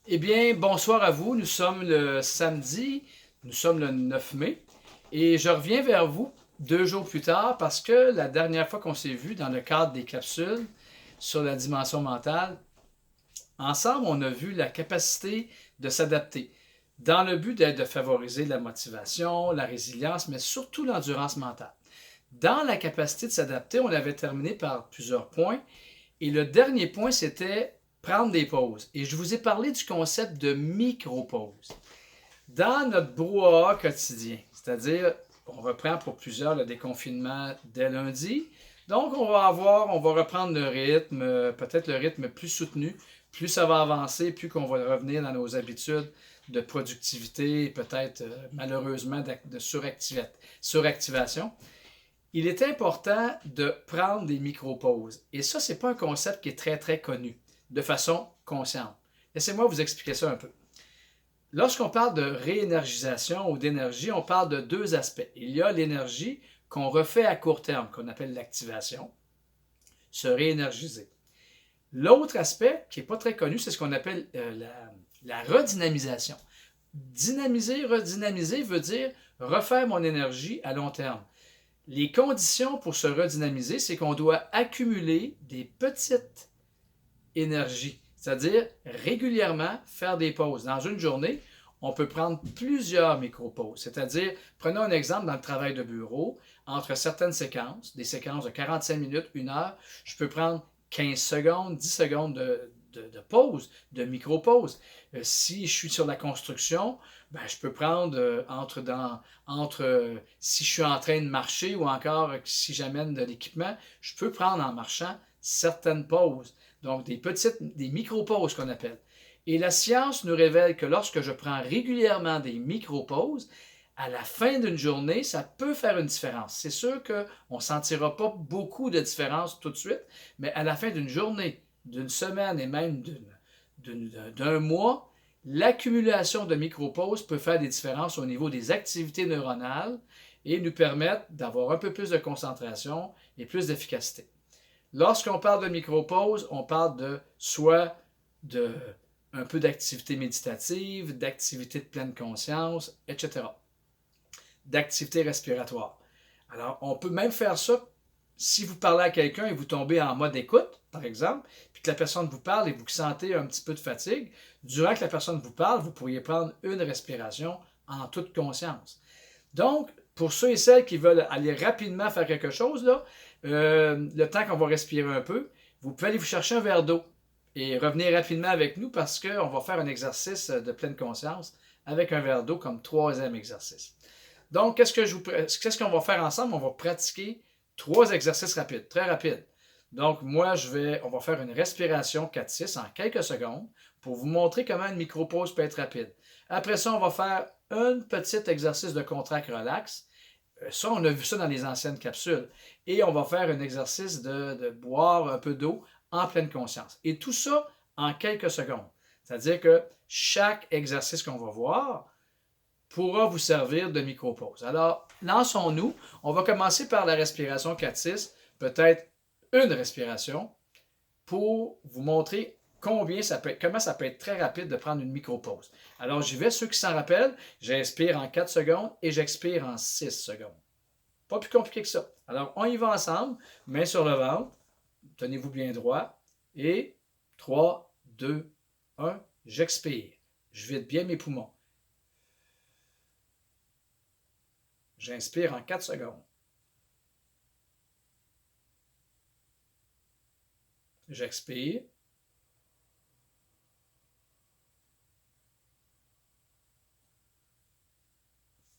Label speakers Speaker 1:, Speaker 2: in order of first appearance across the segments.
Speaker 1: Eh bien, bonsoir à vous. Nous sommes le samedi, nous sommes le 9 mai, et je reviens vers vous 2 jours plus tard parce que la dernière fois qu'on s'est vu dans le cadre des capsules sur la dimension mentale, ensemble, on a vu la capacité de s'adapter dans le but de favoriser la motivation, la résilience, mais surtout l'endurance mentale. Dans la capacité de s'adapter, on avait terminé par plusieurs points. Et le dernier point, c'était prendre des pauses. Et je vous ai parlé du concept de micro-pause. Dans notre brouhaha quotidien, c'est-à-dire, on reprend pour plusieurs le déconfinement dès lundi. Donc, on va reprendre le rythme, peut-être le rythme plus soutenu. Plus ça va avancer, plus qu'on va revenir dans nos habitudes de productivité, peut-être malheureusement de suractivation. Il est important de prendre des micro-pauses. Et ça, ce n'est pas un concept qui est très, très connu de façon consciente. Laissez-moi vous expliquer ça un peu. Lorsqu'on parle de réénergisation ou d'énergie, on parle de deux aspects. Il y a l'énergie qu'on refait à court terme, qu'on appelle l'activation, se réénergiser. L'autre aspect, qui n'est pas très connu, c'est ce qu'on appelle la redynamisation. Dynamiser, redynamiser veut dire refaire mon énergie à long terme. Les conditions pour se redynamiser, c'est qu'on doit accumuler des petites énergies, c'est-à-dire régulièrement faire des pauses. Dans une journée, on peut prendre plusieurs micro-pauses, c'est-à-dire, prenons un exemple dans le travail de bureau, entre certaines séquences, des séquences de 45 minutes, 1 heure, je peux prendre 15 secondes, 10 secondes de pause, de micro-pause. Si je suis sur la construction, ben, je peux prendre si je suis en train de marcher ou encore si j'amène de l'équipement, je peux prendre en marchant certaines pauses. Donc des micro-pauses qu'on appelle. Et la science nous révèle que lorsque je prends régulièrement des micro-pauses, à la fin d'une journée, ça peut faire une différence. C'est sûr qu'on ne sentira pas beaucoup de différence tout de suite, mais à la fin d'une journée, d'une semaine et même d'un mois, l'accumulation de micro-pauses peut faire des différences au niveau des activités neuronales et nous permettre d'avoir un peu plus de concentration et plus d'efficacité. Lorsqu'on parle de micro-pause, on parle de soit de un peu d'activité méditative, d'activité de pleine conscience, etc. D'activité respiratoire. Alors, on peut même faire ça si vous parlez à quelqu'un et vous tombez en mode écoute, par exemple, puis que la personne vous parle et vous sentez un petit peu de fatigue, durant que la personne vous parle, vous pourriez prendre une respiration en toute conscience. Donc, pour ceux et celles qui veulent aller rapidement faire quelque chose, là, le temps qu'on va respirer un peu, vous pouvez aller vous chercher un verre d'eau et revenir rapidement avec nous parce qu'on va faire un exercice de pleine conscience avec un verre d'eau comme troisième exercice. Donc, qu'est-ce qu'on va faire ensemble? On va pratiquer 3 exercices rapides, très rapides. Donc, on va faire une respiration 4-6 en quelques secondes pour vous montrer comment une micro-pause peut être rapide. Après ça, on va faire un petit exercice de contract relax. Ça, on a vu ça dans les anciennes capsules. Et on va faire un exercice de boire un peu d'eau en pleine conscience. Et tout ça en quelques secondes. C'est-à-dire que chaque exercice qu'on va voir pourra vous servir de micro-pause. Alors, lançons-nous. On va commencer par la respiration 4-6, peut-être une respiration, pour vous montrer comment ça peut être très rapide de prendre une micro-pause. Alors, j'y vais. Ceux qui s'en rappellent, j'inspire en 4 secondes et j'expire en 6 secondes. Pas plus compliqué que ça. Alors, on y va ensemble. Main sur le ventre. Tenez-vous bien droit. Et 3, 2, 1, j'expire. Je vide bien mes poumons. J'inspire en 4 secondes. J'expire.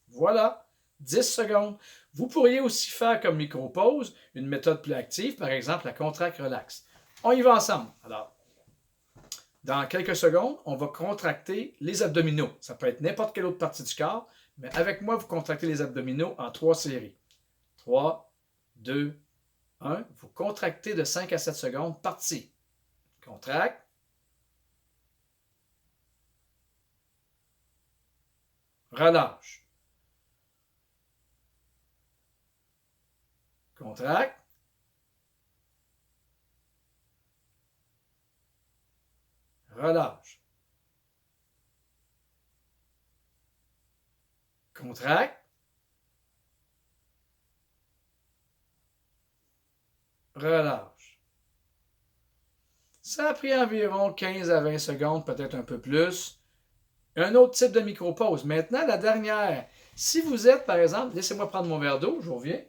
Speaker 1: Voilà, 10 secondes. Vous pourriez aussi faire comme micro-pause une méthode plus active, par exemple la contract relax. On y va ensemble. Alors, dans quelques secondes, on va contracter les abdominaux. Ça peut être n'importe quelle autre partie du corps, mais avec moi, vous contractez les abdominaux en 3 séries. 3, 2, 1. Vous contractez de 5 à 7 secondes. Parti. Contracte. Relâche. Contracte. Relâche. Contracte. Relâche. Ça a pris environ 15 à 20 secondes, peut-être un peu plus. Un autre type de micro-pause. Maintenant, la dernière. Si vous êtes, par exemple, laissez-moi prendre mon verre d'eau, je vous reviens.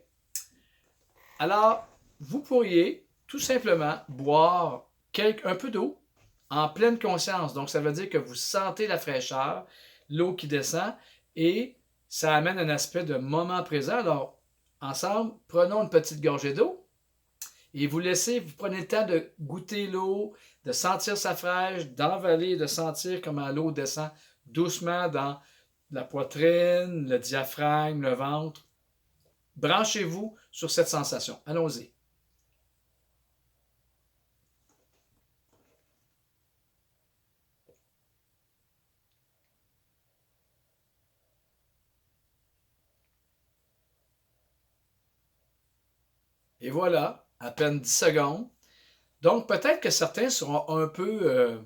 Speaker 1: Alors, vous pourriez tout simplement boire un peu d'eau en pleine conscience. Donc, ça veut dire que vous sentez la fraîcheur, l'eau qui descend, et ça amène un aspect de moment présent. Alors, ensemble, prenons une petite gorgée d'eau et vous prenez le temps de goûter l'eau, de sentir sa fraîche, d'envaler, de sentir comment l'eau descend doucement dans la poitrine, le diaphragme, le ventre. Branchez-vous sur cette sensation. Allons-y. Et voilà, à peine 10 secondes. Donc, peut-être que certains seront un peu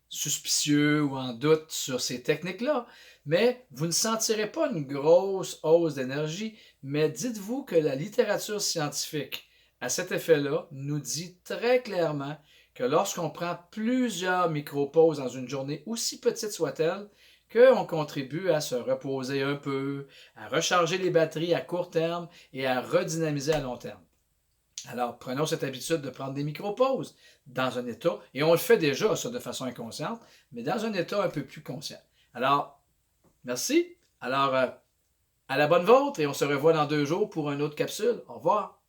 Speaker 1: suspicieux ou en doute sur ces techniques-là, mais vous ne sentirez pas une grosse hausse d'énergie, mais dites-vous que la littérature scientifique à cet effet-là nous dit très clairement que lorsqu'on prend plusieurs micro-pauses dans une journée, aussi petite soit-elle, qu'on contribue à se reposer un peu, à recharger les batteries à court terme et à redynamiser à long terme. Alors, prenons cette habitude de prendre des micro-pauses dans un état, et on le fait déjà, ça, de façon inconsciente, mais dans un état un peu plus conscient. Alors, merci. Alors, à la bonne vôtre, et on se revoit dans 2 jours pour une autre capsule. Au revoir.